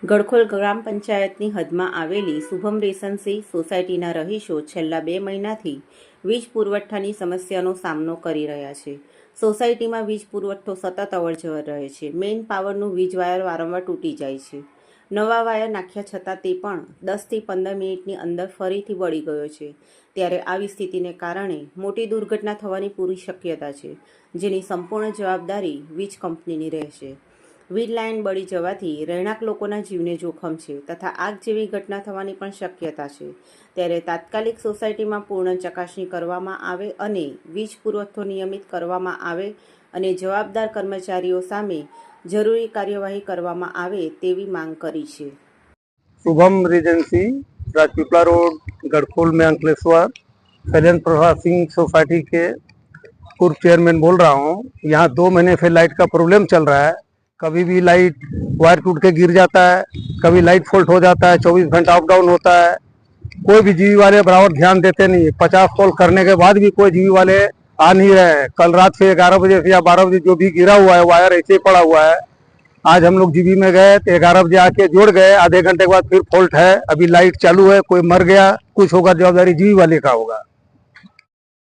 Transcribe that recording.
ગડખોલ ગ્રામ પંચાયતની હદમાં આવેલી શુભમ રેશન્સી સોસાયટીના રહીશો છેલ્લા 2 મહિનાથી વીજ પુરવઠાની સમસ્યાનો સામનો કરી રહ્યા છે. સોસાયટીમાં વીજ પુરવઠો સતત અવરજવર રહે છે. મેઇન પાવરનું વીજ વાયર વારંવાર તૂટી જાય છે. નવા વાયર નાખ્યા છતાં તે પણ 10થી 15 મિનિટની અંદર ફરીથી બળી ગયો છે. ત્યારે આવી સ્થિતિને કારણે મોટી દુર્ઘટના થવાની પૂરી શક્યતા છે, જેની સંપૂર્ણ જવાબદારી વીજ કંપનીની રહેશે. વીજ લાઇન બળી જવાથી રહેણાંક લોકોના જીવને જોખમ છે તથા આગ જેવી ઘટના થવાની પણ શક્યતા છે. ત્યારે તાત્કાલિક સોસાયટીમાં પૂર્ણ ચકાસણી કરવામાં આવે અને વીજ પુરવઠો નિયમિત કરવામાં આવે અને જવાબદાર કર્મચારીઓ સામે જરૂરી કાર્યવાહી કરવામાં આવે તેવી માંગ કરી છે. शुभम रेजेंसी राजपीपला रोड गढ़खोल में अंकलेश्वर शैलेंद्र प्रभा सिंह सोसाइटी के पूर्व चेयरमैन बोल रहा हूँ। यहाँ 2 महीने से लाइट का प्रॉब्लम चल रहा है। कभी भी लाइट वायर टूट के गिर जाता है, कभी लाइट फॉल्ट हो जाता है, 24 घंटा अप डाउन होता है। कोई भी जीवी वाले बराबर ध्यान देते नहीं है। 50 कॉल करने के बाद भी कोई जीवी वाले आ नहीं रहे हैं। कल रात से 11 बजे से या 12 बजे जो भी गिरा हुआ है वायर ऐसे ही पड़ा हुआ है। आज हम लोग जीबी में गए तो 11 बजे आके जोड़ गए, आधे घंटे के बाद फिर फॉल्ट है। अभी लाइट चालू है, कोई मर गया, कुछ होगा जवाबदारी जीवी वाले का होगा।